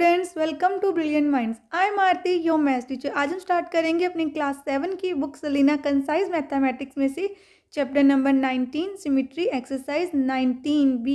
Students, welcome to brilliant minds. I am Aarti, your maths teacher. आज हम start करेंगे अपनी क्लास 7 की बुक सलीना कंसाइज मैथमेटिक्स में से chapter number 19 symmetry exercise 19B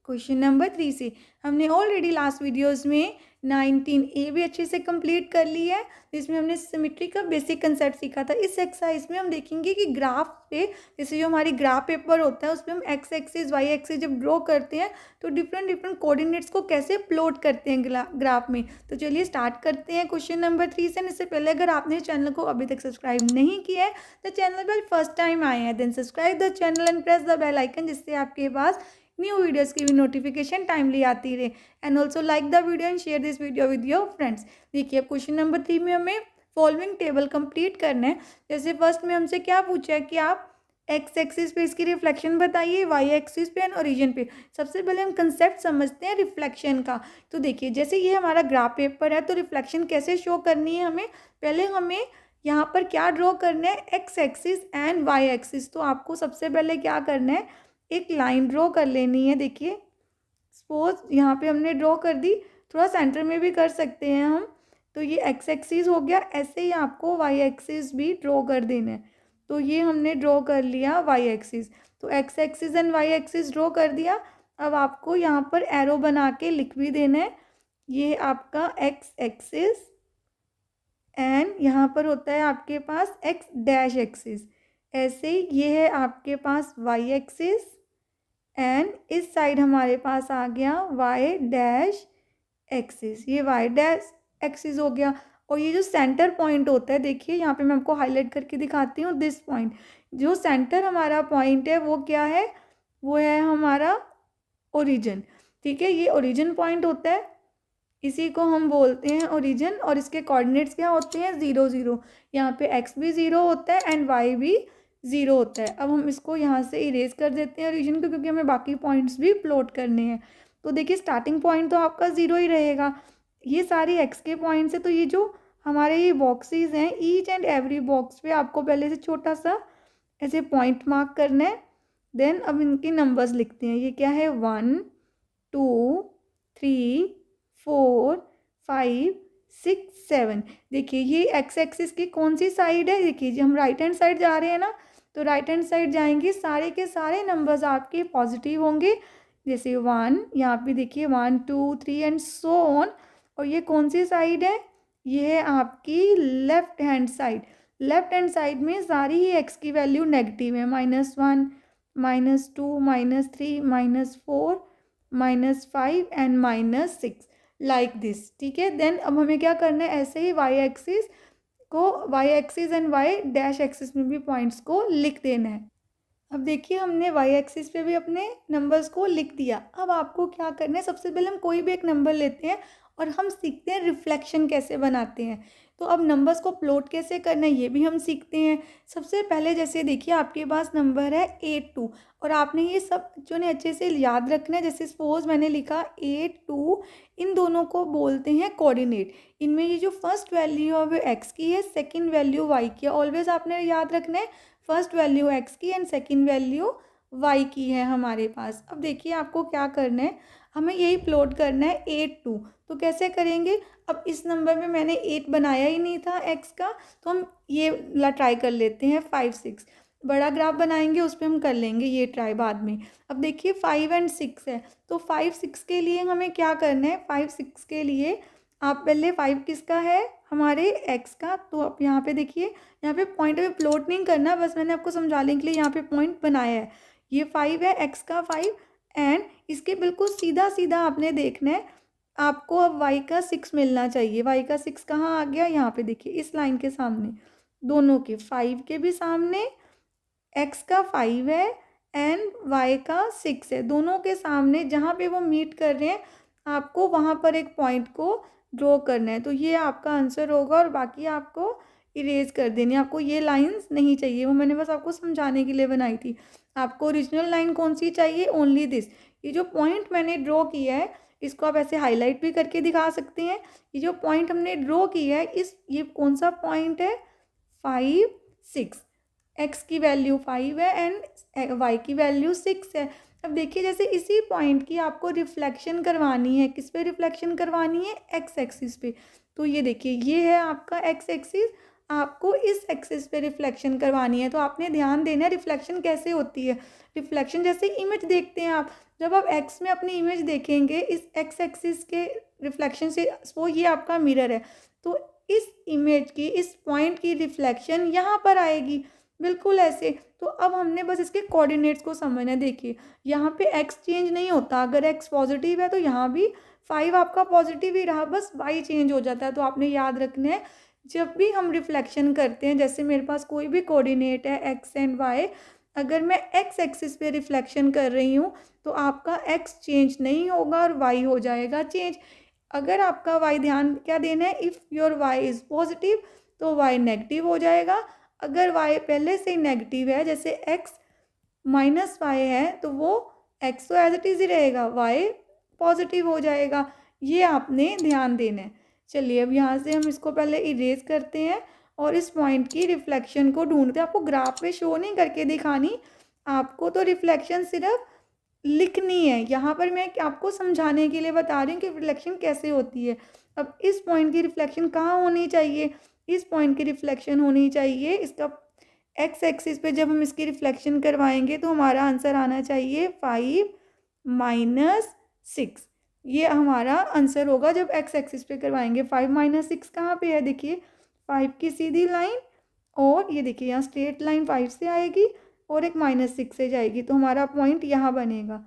question number 3 से। हमने ऑलरेडी लास्ट वीडियोस में 19A भी अच्छे से कंप्लीट कर ली है, जिसमें हमने सिमेट्री का बेसिक कंसेप्ट सीखा था। इस एक्सरसाइज में हम देखेंगे कि ग्राफ पे, जैसे जो हमारी ग्राफ पेपर होता है उसमें हम एक्स एक्सिस वाई एक्सिस जब ड्रॉ करते हैं तो डिफरेंट डिफरेंट कोऑर्डिनेट्स को कैसे प्लॉट करते हैं ग्राफ में। तो चलिए स्टार्ट करते हैं क्वेश्चन नंबर 3 से। इससे पहले अगर आपने चैनल को अभी तक सब्सक्राइब नहीं किया है तो चैनल पर फर्स्ट टाइम आए हैं then subscribe the channel and press the bell icon, जिससे आपके पास न्यू वीडियोस की भी नोटिफिकेशन टाइमली आती रहे। And also like the video and share this video with your friends. देखिए अब क्वेश्चन नंबर 3 में हमें फॉलोइंग टेबल कंप्लीट करना है। जैसे फर्स्ट में हमसे क्या पूछा है कि आप एक्स एक्सिस पे इसकी रिफ्लेक्शन बताइए, वाई एक्सिस पे एंड ओरिजिन पे। सबसे पहले हम कंसेप्ट समझते हैं रिफ्लेक्शन का। तो देखिए जैसे ये हमारा ग्राफ पेपर है तो रिफ्लेक्शन कैसे शो करनी है हमें, पहले हमें यहाँ पर क्या ड्रॉ करना है, X axis and Y axis. तो आपको सबसे पहले क्या करना है, एक लाइन ड्रॉ कर लेनी है। देखिए सपोज यहाँ पे हमने ड्रॉ कर दी, थोड़ा सेंटर में भी कर सकते हैं हम। तो ये एक्स एक्सिस हो गया, ऐसे ही आपको वाई एक्सिस भी ड्रॉ कर देना है। तो ये हमने ड्रॉ कर लिया वाई एक्सिस। तो X axis and Y axis draw कर दिया। अब आपको यहाँ पर एरो बना के लिख भी देना है, ये आपका एक्स एक्सिस एंड यहाँ पर होता है आपके पास एक्स डैश एक्सिस। ऐसे ही ये है आपके पास वाई एक्सिस एंड इस साइड हमारे पास आ गया वाई डैश एक्सिस। ये वाई डैश एक्सिस हो गया। और ये जो सेंटर पॉइंट होता है, देखिए यहाँ पे मैं आपको हाईलाइट करके दिखाती हूँ। दिस पॉइंट, जो सेंटर हमारा पॉइंट है वो क्या है, वो है हमारा ओरिजिन। ठीक है, ये ओरिजिन पॉइंट होता है, इसी को हम बोलते हैं ओरिजिन। और इसके कोऑर्डिनेट्स क्या होते हैं, 0 0। यहाँ पे एक्स भी 0 होता है एंड वाई भी 0 होता है। अब हम इसको यहाँ से इरेज कर देते हैं ओरिजिन को, क्योंकि हमें बाकी पॉइंट्स भी प्लॉट करने हैं। तो देखिए स्टार्टिंग पॉइंट तो आपका 0 ही रहेगा, ये सारी एक्स के पॉइंट्स है। तो ये जो हमारे ये बॉक्सेस हैं, ईच एंड एवरी बॉक्स पे आपको पहले से छोटा सा ऐसे पॉइंट मार्क करना है। देन अब इनके नंबर्स लिखते हैं। ये क्या है, 1 2 3 4 5 6 7। देखिए ये एक्स एक्सिस की कौन सी साइड है, देखिए हम राइट हैंड साइड जा रहे हैं ना, तो राइट हैंड साइड जाएंगे, सारे के सारे नंबर्स आपके पॉजिटिव होंगे। जैसे 1, यहाँ पे देखिए 1 2 3 एंड सो ऑन। और ये कौन सी साइड है, ये है आपकी left hand side. Left hand side में सारी ही एक्स की वैल्यू नेगेटिव है, -1 -2 -3 -4 -5 एंड -6 लाइक दिस। ठीक है, देन अब हमें क्या करना है, ऐसे ही वाई एक्सिस को, Y axis and Y dash axis में भी पॉइंट्स को लिख देना है। अब देखिए हमने वाई एक्सिस पे भी अपने नंबर्स को लिख दिया। अब आपको क्या करना है, सबसे पहले हम कोई भी एक नंबर लेते हैं और हम सीखते हैं रिफ्लेक्शन कैसे बनाते हैं। तो अब नंबर्स को प्लॉट कैसे करना है ये भी हम सीखते हैं। सबसे पहले जैसे देखिए आपके पास नंबर है 8 2, और आपने ये सब जो ने अच्छे से याद रखना है। जैसे सपोज मैंने लिखा 8 2, इन दोनों को बोलते हैं कोऑर्डिनेट। इनमें ये जो फर्स्ट वैल्यू है वो एक्स की है, सेकेंड वैल्यू वाई की है। ऑलवेज आपने याद रखना है फर्स्ट वैल्यू एक्स की एंड सेकंड वैल्यू वाई की है हमारे पास। अब देखिए आपको क्या करना है, हमें यही प्लॉट करना है 8 2। तो कैसे करेंगे, अब इस नंबर में मैंने 8 बनाया ही नहीं था एक्स का, तो हम ये ला ट्राई कर लेते हैं 5 6। बड़ा ग्राफ बनाएंगे उस पर हम कर लेंगे ये ट्राई बाद में। अब देखिए 5 एंड 6 है, तो 5 6 के लिए हमें क्या करना है, 5 6 के लिए आप पहले 5 किसका है, हमारे एक्स का। तो आप यहाँ पे देखिए, यहाँ पे पॉइंट में प्लॉट नहीं करना, बस मैंने आपको समझाने के लिए यहाँ पे पॉइंट बनाया है। ये 5 है, एक्स का 5, एंड इसके बिल्कुल सीधा सीधा आपने देखना है, आपको अब वाई का 6 मिलना चाहिए। वाई का 6 कहाँ आ गया, यहाँ पे देखिए इस लाइन के सामने, दोनों के 5 के भी सामने एक्स का 5 है एंड वाई का 6 है, दोनों के सामने जहाँ पे वो मीट कर रहे हैं आपको वहाँ पर एक पॉइंट को ड्रॉ करना है। तो ये आपका आंसर होगा, और बाकी आपको इरेज कर देनी है। आपको ये लाइंस नहीं चाहिए, वो मैंने बस आपको समझाने के लिए बनाई थी। आपको ओरिजिनल लाइन कौन सी चाहिए, ओनली दिस। ये जो पॉइंट मैंने ड्रॉ किया है इसको आप ऐसे हाईलाइट भी करके दिखा सकते हैं। ये जो पॉइंट हमने ड्रॉ किया है, ये कौन सा पॉइंट है, 5 6। एक्स की वैल्यू 5 है एंड वाई की वैल्यू 6 है। अब देखिए जैसे इसी पॉइंट की आपको रिफ्लेक्शन करवानी है, किस पे रिफ्लेक्शन करवानी है, एक्स एक्सिस पे। तो ये देखिए ये है आपका एक्स एक्सिस, आपको इस एक्सिस पे रिफ्लेक्शन करवानी है। तो आपने ध्यान देना है रिफ्लेक्शन कैसे होती है। रिफ्लेक्शन जैसे इमेज देखते हैं आप, जब आप एक्स में अपनी इमेज देखेंगे इस एक्स एक्सिस के रिफ्लेक्शन से, वो ये आपका मिरर है, तो इस इमेज की इस पॉइंट की रिफ्लेक्शन यहाँ पर आएगी, बिल्कुल ऐसे। तो अब हमने बस इसके कोऑर्डिनेट्स को समझना है। देखिए यहाँ पे एक्स चेंज नहीं होता, अगर एक्स पॉजिटिव है तो यहाँ भी 5 आपका पॉजिटिव ही रहा, बस वाई चेंज हो जाता है। तो आपने याद रखना है जब भी हम रिफ्लेक्शन करते हैं, जैसे मेरे पास कोई भी कोऑर्डिनेट है एक्स एंड वाई, अगर मैं एक्स एक्सिस पे रिफ्लेक्शन कर रही हूँ तो आपका एक्स चेंज नहीं होगा और वाई हो जाएगा चेंज। अगर आपका वाई, ध्यान क्या देना है, if your Y is positive तो वाई नेगेटिव हो जाएगा। अगर वाई पहले से नेगेटिव है, जैसे एक्स माइनस वाई है, तो वो एक्स तो एज इट इज़ ही रहेगा, वाई पॉजिटिव हो जाएगा। ये आपने ध्यान देना है। चलिए अब यहाँ से हम इसको पहले इरेज करते हैं और इस पॉइंट की रिफ्लेक्शन को ढूंढते हैं। आपको ग्राफ पे शो नहीं करके दिखानी, आपको तो रिफ्लेक्शन सिर्फ लिखनी है। यहाँ पर मैं आपको समझाने के लिए बता रही हूँ कि रिफ्लेक्शन कैसे होती है। अब इस पॉइंट की रिफ्लेक्शन कहाँ होनी चाहिए, इस पॉइंट की रिफ्लेक्शन होनी चाहिए इसका एक्स एक्सिस पे। जब हम इसकी रिफ्लेक्शन करवाएंगे तो हमारा आंसर आना चाहिए 5 माइनस 6। ये हमारा आंसर होगा जब एक्स एक्सिस पे करवाएंगे। 5 माइनस 6 कहाँ पे है, देखिए 5 की सीधी लाइन, और ये देखिए यहाँ स्ट्रेट लाइन 5 से आएगी और एक -6 से जाएगी, तो हमारा पॉइंट यहाँ बनेगा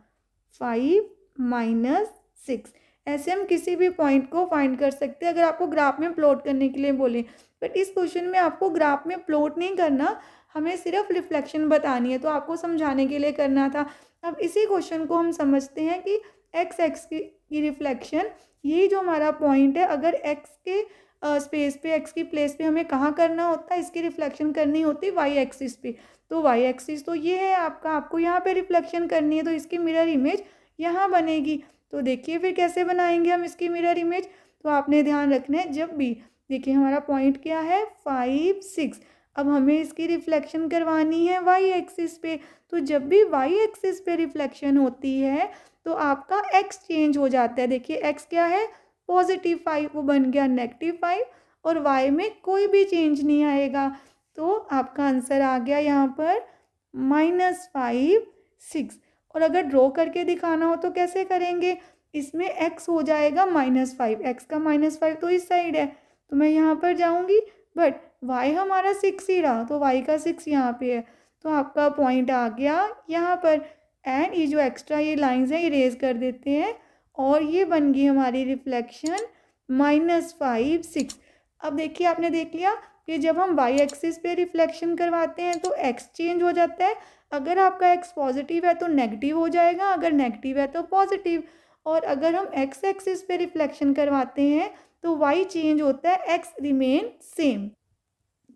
5 माइनस 6। ऐसे हम किसी भी पॉइंट को फाइंड कर सकते हैं अगर आपको ग्राफ में प्लॉट करने के लिए बोले। बट इस क्वेश्चन में आपको ग्राफ में प्लॉट नहीं करना, हमें सिर्फ रिफ्लेक्शन बतानी है, तो आपको समझाने के लिए करना था। अब इसी क्वेश्चन को हम समझते हैं कि एक्स एक्स की रिफ्लेक्शन, यही जो हमारा पॉइंट है, अगर एक्स के स्पेस पे, एक्स की प्लेस पे हमें कहाँ करना होता है, इसकी रिफ्लेक्शन करनी होती है वाई एक्सिस पे। तो वाई एक्सिस तो ये है आपका, आपको यहाँ पे रिफ्लेक्शन करनी है, तो इसकी मिरर इमेज यहाँ बनेगी। तो देखिए फिर कैसे बनाएंगे हम इसकी मिरर इमेज। तो आपने ध्यान रखना है, जब भी देखिए हमारा पॉइंट क्या है 5 6, अब हमें इसकी रिफ्लेक्शन करवानी है वाई एक्सिस पे। तो जब भी वाई एक्सिस पे रिफ्लेक्शन होती है तो आपका एक्स चेंज हो जाता है। देखिए एक्स क्या है, +5, वो बन गया -5, और वाई में कोई भी चेंज नहीं आएगा। तो आपका आंसर आ गया यहाँ पर -5 6। और अगर ड्रॉ करके दिखाना हो तो कैसे करेंगे, इसमें x हो जाएगा -5, x का -5 तो इस साइड है, तो मैं यहाँ पर जाऊँगी, बट y हमारा 6 ही रहा, तो y का 6 यहाँ पे है, तो आपका पॉइंट आ गया यहाँ पर। एंड ये जो एक्स्ट्रा ये लाइंस हैं इरेज कर देते हैं, और ये बन गई हमारी रिफ्लेक्शन -5 6। अब देखिए आपने देख लिया कि जब हम वाई एक्सिस पे रिफ्लेक्शन करवाते हैं तो एक्स चेंज हो जाता है। अगर आपका एक्स पॉजिटिव है तो नेगेटिव हो जाएगा, अगर नेगेटिव है तो पॉजिटिव। और अगर हम एक्स एक्सिस पे रिफ्लेक्शन करवाते हैं तो वाई चेंज होता है, एक्स रिमेन सेम।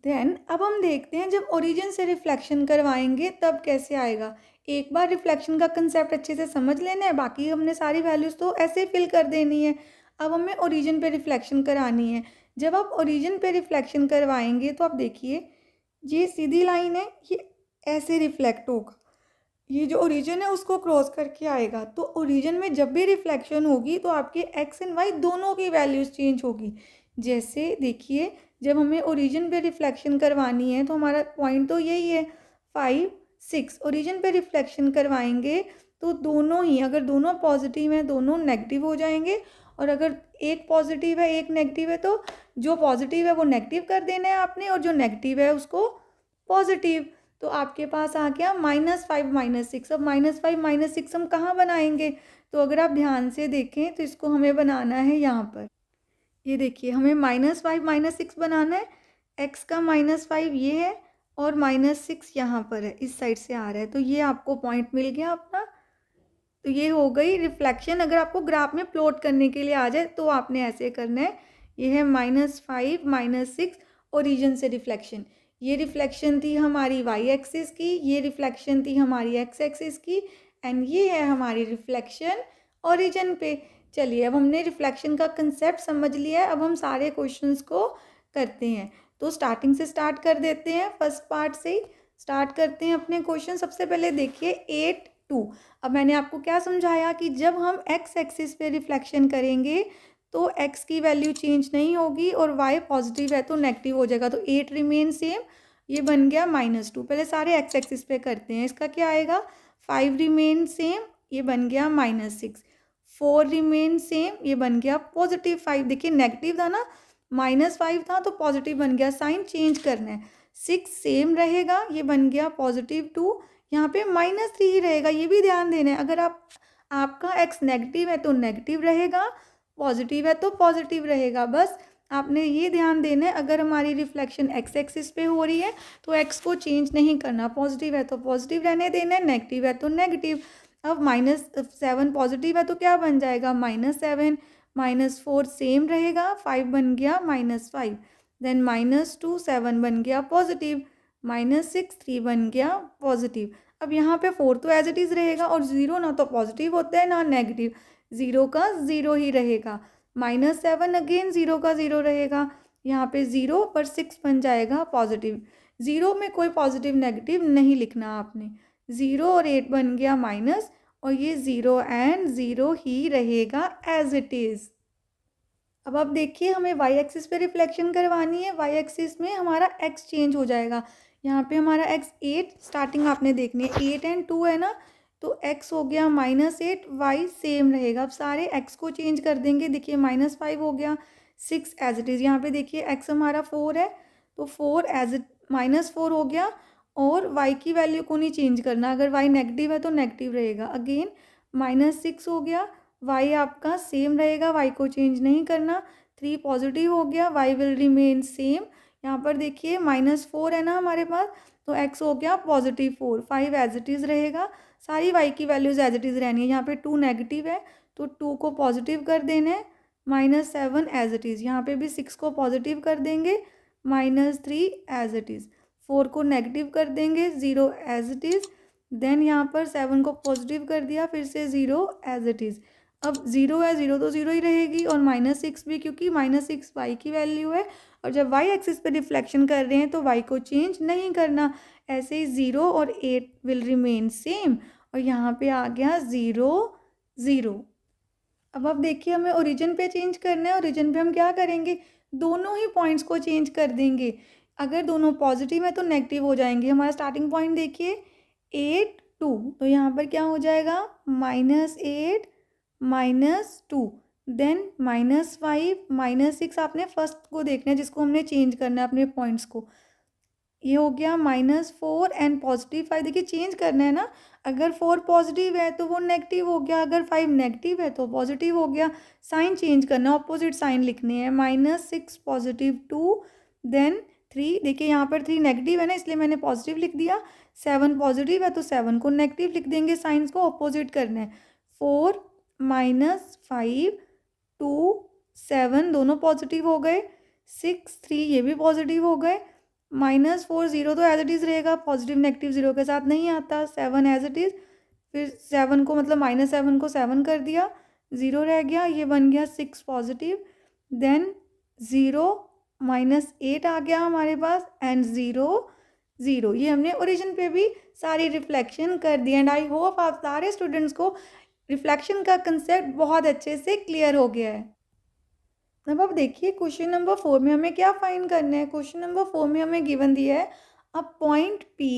देन अब हम देखते हैं जब ओरिजिन से रिफ्लेक्शन करवाएंगे तब कैसे आएगा। एक बार रिफ्लेक्शन का कंसेप्ट अच्छे से समझ लेना है, बाकी हमने सारी वैल्यूज़ तो ऐसे फिल कर देनी है। अब हमें ओरिजिन पे रिफ्लेक्शन करानी है। जब आप ओरिजिन पे रिफ्लेक्शन करवाएंगे तो आप देखिए ये सीधी लाइन है, ये ऐसे रिफ्लेक्ट होगा, ये जो ओरिजिन है उसको क्रॉस करके आएगा। तो ओरिजिन में जब भी रिफ्लेक्शन होगी तो आपके एक्स एंड वाई दोनों की वैल्यूज़ चेंज होगी। जैसे देखिए जब हमें ओरिजिन पे रिफ्लेक्शन करवानी है तो हमारा पॉइंट तो यही है 5 6, ओरिजिन पे रिफ्लेक्शन करवाएंगे तो दोनों ही, अगर दोनों पॉजिटिव हैं दोनों नेगेटिव हो जाएंगे, और अगर एक पॉजिटिव है एक नेगेटिव है तो जो पॉजिटिव है वो नेगेटिव कर देना है आपने, और जो नेगेटिव है उसको पॉजिटिव। तो आपके पास आ गया -5 -6। अब -5 -6 हम कहाँ बनाएंगे, तो अगर आप ध्यान से देखें तो इसको हमें बनाना है यहाँ पर। ये देखिए हमें -5 -6 बनाना है, x का -5 ये है और -6 यहाँ पर है, इस साइड से आ रहा है, तो ये आपको पॉइंट मिल गया अपना। तो ये हो गई रिफ्लेक्शन। अगर आपको ग्राफ में प्लॉट करने के लिए आ जाए तो आपने ऐसे करना है। ये है -5 -6 ओरिजिन से रिफ्लेक्शन। ये रिफ्लेक्शन थी हमारी वाई एक्सिस की, ये रिफ्लेक्शन थी हमारी एक्स एक्सिस की, एंड ये है हमारी रिफ्लेक्शन ओरिजिन पे। चलिए अब हमने रिफ्लेक्शन का कंसेप्ट समझ लिया है, अब हम सारे क्वेश्चंस को करते हैं। तो स्टार्टिंग से स्टार्ट कर देते हैं, फर्स्ट पार्ट से ही स्टार्ट करते हैं अपने क्वेश्चन। सबसे पहले देखिए 8 2। अब मैंने आपको क्या समझाया कि जब हम एक्स एक्सिस पे रिफ्लेक्शन करेंगे तो एक्स की वैल्यू चेंज नहीं होगी और वाई पॉजिटिव है तो नेगेटिव हो जाएगा, तो 8 रिमेन सेम, ये बन गया -2। पहले सारे एक्स एक्सिस पे करते हैं, इसका क्या आएगा, 5 रिमेन सेम, ये बन गया -6। 4 रिमेन सेम, ये बन गया +5। देखिए नेगेटिव था ना, -5 था तो पॉजिटिव बन गया, साइन चेंज करना है। 6 सेम रहेगा, ये बन गया +2। यहाँ पे -3 ही रहेगा, ये भी ध्यान देना है। अगर आपका एक्स नेगेटिव है तो नेगेटिव रहेगा, पॉजिटिव है तो पॉजिटिव रहेगा। बस आपने ये ध्यान देना है, अगर हमारी रिफ्लेक्शन एक्स एक्सिस पे हो रही है तो एक्स को चेंज नहीं करना, पॉजिटिव है तो पॉजिटिव रहने देना है, नेगेटिव है तो नेगेटिव। अब -7 पॉजिटिव है तो क्या बन जाएगा, -7, -4 सेम रहेगा, 5 बन गया -5, देन -2 7 बन गया पॉजिटिव, -6 3 बन गया पॉजिटिव। अब यहाँ पे 4 तो एज इट इज़ रहेगा और 0 ना तो पॉजिटिव होता है ना नेगेटिव, 0 का 0 ही रहेगा। -7 अगेन 0 का 0 रहेगा, यहाँ पे 0 पर 6 बन जाएगा पॉजिटिव। 0 में कोई पॉजिटिव नेगेटिव नहीं लिखना आपने, 0 और 8 बन गया माइनस, और ये 0 एंड 0 ही रहेगा एज इट इज़। अब आप देखिए हमें वाई एक्सिस पे रिफ्लेक्शन करवानी है, वाई एक्सिस में हमारा एक्स चेंज हो जाएगा। यहाँ पे हमारा एक्स 8 स्टार्टिंग आपने देखनी है, 8 एंड 2 है ना, तो एक्स हो गया -8, वाई सेम रहेगा। अब सारे एक्स को चेंज कर देंगे, देखिए -5 हो गया, 6 एज इट इज़। यहाँ पे देखिए एक्स हमारा 4 है तो 4 एज इट -4 हो गया, और वाई की वैल्यू को नहीं चेंज करना, अगर वाई नेगेटिव है तो नेगेटिव रहेगा। अगेन -6 हो गया, वाई आपका सेम रहेगा, वाई को चेंज नहीं करना। 3 पॉजिटिव हो गया, वाई विल रिमेन सेम। यहाँ पर देखिए -4 है ना हमारे पास, तो एक्स हो गया +4, 5 एज इट इज़ रहेगा। सारी वाई की वैल्यूज़ एज इट इज़ रहनी है। यहाँ पे 2 नेगेटिव है तो 2 को पॉजिटिव कर देना है, -7 एज इट इज़। यहाँ पे भी 6 को पॉजिटिव कर देंगे, -3 एज इट इज़। 4 को नेगेटिव कर देंगे, 0 एज इट इज़। देन यहाँ पर 7 को पॉजिटिव कर दिया, फिर से 0 एज इट इज़। अब 0 है, 0 तो 0 ही रहेगी, और -6 भी, क्योंकि -6 वाई की वैल्यू है, और जब वाई एक्सिस पे रिफ्लेक्शन कर रहे हैं तो वाई को चेंज नहीं करना। ऐसे ही 0 और 8 विल रिमेन सेम, और यहाँ पे आ गया 0 0। अब आप देखिए हमें ओरिजिन पे चेंज करना है, ओरिजिन पे हम क्या करेंगे, दोनों ही पॉइंट्स को चेंज कर देंगे। अगर दोनों पॉजिटिव है तो नेगेटिव हो जाएंगे। हमारा स्टार्टिंग पॉइंट देखिए 8 2, तो यहाँ पर क्या हो जाएगा, -8 -2, देन -5 -6। आपने फर्स्ट को देखना है जिसको हमने चेंज करना है अपने पॉइंट्स को। ये हो गया -4 एंड +5। देखिए चेंज करना है ना, अगर 4 पॉजिटिव है तो वो नेगेटिव हो गया, अगर 5 नेगेटिव है तो पॉजिटिव हो गया। साइन चेंज करना, ऑपोजिट साइन लिखने हैं, -6 +2, देन 3। देखिए यहाँ पर 3 नेगेटिव है ना, इसलिए मैंने पॉजिटिव लिख दिया। 7 पॉजिटिव है तो 7 को नेगेटिव लिख देंगे, साइंस को ऑपोजिट करना है। 4 -5 2 7 दोनों पॉजिटिव हो गए, 6 3 ये भी पॉजिटिव हो गए, -4 0 तो एज इट इज़ रहेगा, पॉजिटिव नेगेटिव 0 के साथ नहीं आता, 7 एज इट इज़। फिर 7 को मतलब -7 को 7 कर दिया, 0 रह गया, ये बन गया 6 पॉजिटिव, देन 0 -8 आ गया हमारे पास, एंड 0 0। ये हमने ओरिजिन पे भी सारी रिफ्लेक्शन कर दी। एंड आई होप आप सारे स्टूडेंट्स को रिफ्लेक्शन का कंसेप्ट बहुत अच्छे से क्लियर हो गया है। अब आप देखिए क्वेश्चन नंबर 4 में हमें क्या फाइंड करना है। क्वेश्चन नंबर 4 में हमें गिवन दिया है अब पॉइंट P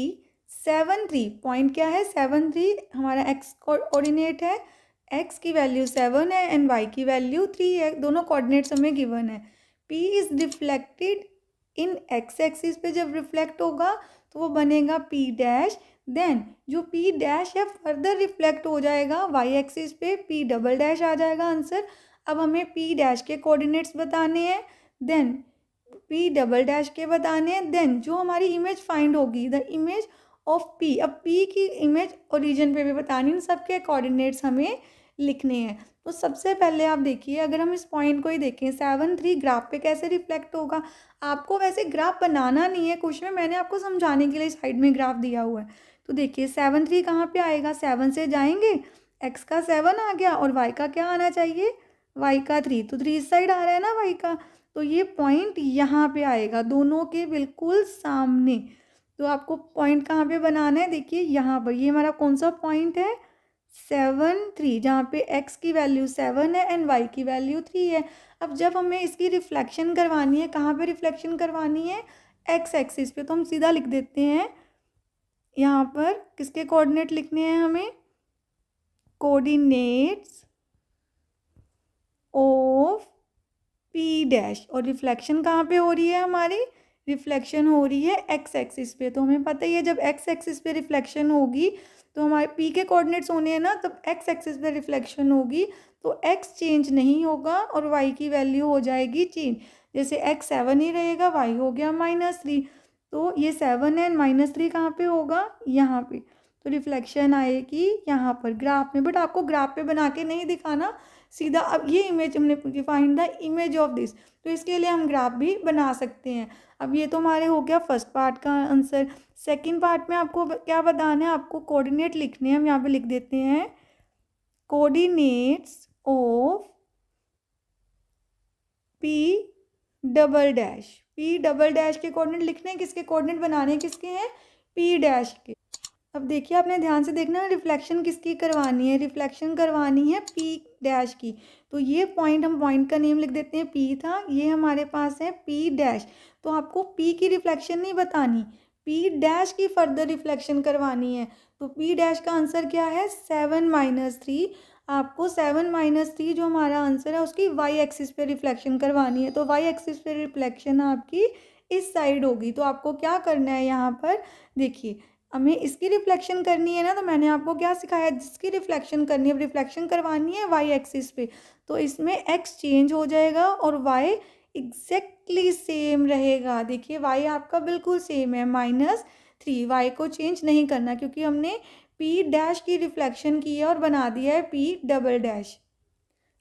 7 3। पॉइंट क्या है, 7 3 हमारा एक्स कोऑर्डिनेट है, एक्स की वैल्यू 7 है एंड वाई की वैल्यू 3 है, दोनों कोऑर्डिनेट्स हमें गिवन है। P is reflected in x axis पे, जब रिफ्लेक्ट होगा तो वो बनेगा P डैश, देन जो P डैश है फर्दर रिफ्लेक्ट हो जाएगा वाई एक्सिस पे, P डबल डैश आ जाएगा आंसर। अब हमें P डैश के कोऑर्डिनेट्स बताने हैं, देन P डबल डैश के बताने हैं, देन जो हमारी इमेज फाइंड होगी द इमेज ऑफ P। अब P की इमेज ओरिजिन पे भी बतानी, इन सबके कोऑर्डिनेट्स हमें लिखने हैं। तो सबसे पहले आप देखिए, अगर हम इस पॉइंट को ही देखें 7 3 ग्राफ पे कैसे रिफ्लेक्ट होगा। आपको वैसे ग्राफ बनाना नहीं है, क्वेश्चन में मैंने आपको समझाने के लिए साइड में ग्राफ दिया हुआ है। तो देखिए 7 3 कहाँ पे आएगा, 7 से जाएंगे, x का 7 आ गया और y का क्या आना चाहिए, y का 3, तो 3 इस साइड आ रहा है ना y का, तो ये पॉइंट यहाँ पे आएगा दोनों के बिल्कुल सामने। तो आपको पॉइंट कहाँ पे बनाना है, देखिए यहाँ पर, ये हमारा कौन सा पॉइंट है, 7 3, जहाँ पे x की वैल्यू 7 है एंड y की वैल्यू 3 है। अब जब हमें इसकी रिफ्लेक्शन करवानी है, कहाँ पे रिफ्लेक्शन करवानी है, x एक्सिस पे, तो हम सीधा लिख देते हैं यहाँ पर किसके कोऑर्डिनेट लिखने हैं हमें, कोऑर्डिनेट्स ऑफ p डैश, और रिफ्लेक्शन कहाँ पे हो रही है हमारी, रिफ्लेक्शन हो रही है x एक्सिस पे। तो हमें पता ही है जब x एक्सिस पे रिफ्लेक्शन होगी तो हमारे p के कोऑर्डिनेट्स होने हैं ना, तब x एक्सिस पे रिफ्लेक्शन होगी तो x चेंज नहीं होगा और y की वैल्यू हो जाएगी चेंज। जैसे x 7 ही रहेगा, y हो गया -3, तो ये 7 है, -3 कहाँ पे होगा, यहाँ पे। तो रिफ्लेक्शन आएगी यहाँ पर ग्राफ में, बट आपको ग्राफ पे बना के नहीं दिखाना, सीधा अब ये इमेज हमने find the image of this, तो इसके लिए हम ग्राफ भी बना सकते हैं। अब ये तो हमारे हो गया फर्स्ट पार्ट का आंसर। सेकंड पार्ट में आपको क्या बताना है, आपको कोऑर्डिनेट लिखने हैं, हम यहाँ पे लिख देते हैं coordinates of p double dash. p double dash के कोऑर्डिनेट लिखने हैं, किसके कोऑर्डिनेट बनाने हैं, किसके हैं, p डैश के। अब देखिए आपने ध्यान से देखना है, रिफ्लेक्शन किसकी करवानी है, रिफ्लेक्शन करवानी है p डैश की। तो ये पॉइंट, हम पॉइंट का नेम लिख देते हैं, p था, ये हमारे पास है p डैश। तो आपको p की रिफ्लेक्शन नहीं बतानी, p डैश की फर्दर रिफ्लेक्शन करवानी है। तो p डैश का आंसर क्या है, 7 -3। आपको 7 -3 जो हमारा आंसर है उसकी y एक्सिस पे रिफ्लेक्शन करवानी है। तो y एक्सिस पे रिफ्लेक्शन आपकी इस साइड होगी। तो आपको क्या करना है यहाँ पर, देखिए हमें इसकी रिफ्लेक्शन करनी है ना, तो मैंने आपको क्या सिखाया, जिसकी रिफ्लेक्शन करनी है, रिफ्लेक्शन करवानी है y एक्सिस पे, तो इसमें x चेंज हो जाएगा और y एग्जैक्टली सेम रहेगा। देखिए y आपका बिल्कुल सेम है, -3, y को चेंज नहीं करना क्योंकि हमने p डैश की रिफ्लेक्शन की है और बना दिया है p डबल डैश।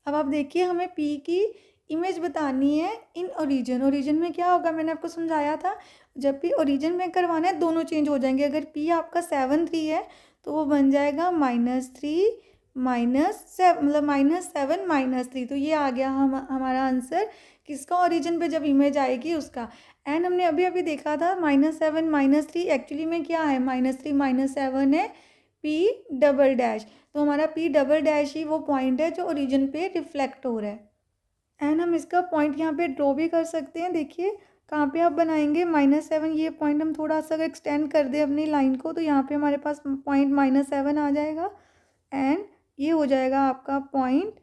अब आप देखिए हमें p की इमेज बतानी है इन ओरिजिन। ओरिजिन में क्या होगा, मैंने आपको समझाया था, जब भी ओरिजिन में करवाना है दोनों चेंज हो जाएंगे। अगर p आपका 7 3 है तो वो बन जाएगा -3 -7, मतलब -7 -3। तो ये आ गया हमारा आंसर किसका, ओरिजिन पे जब इमेज आएगी उसका। एंड हमने अभी अभी देखा था -7 -3 एक्चुअली में क्या है, -3 -7 है p डबल डैश। तो हमारा p डबल डैश ही वो पॉइंट है जो ओरिजिन पे रिफ्लेक्ट हो रहा है। एंड हम इसका पॉइंट यहाँ पे ड्रॉ भी कर सकते हैं। देखिए कहाँ पे आप बनाएंगे, -7, ये पॉइंट हम थोड़ा सा एक्सटेंड कर दें अपनी लाइन को, तो यहाँ पे हमारे पास पॉइंट -7 आ जाएगा एंड ये हो जाएगा आपका पॉइंट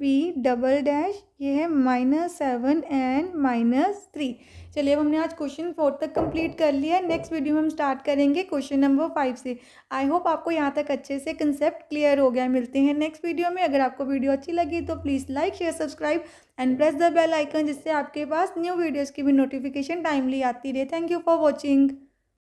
p डबल डैश, ये है -7 एंड -3। चलिए अब हमने आज क्वेश्चन 4 तक कंप्लीट कर लिया है। नेक्स्ट वीडियो में हम स्टार्ट करेंगे क्वेश्चन नंबर 5 से। आई होप आपको यहाँ तक अच्छे से कंसेप्ट क्लियर हो गया। मिलते हैं नेक्स्ट वीडियो में। अगर आपको वीडियो अच्छी लगी तो please like share subscribe and press the bell icon, जिससे आपके पास न्यू वीडियोज़ की भी नोटिफिकेशन टाइमली आती रहे। Thank you for watching.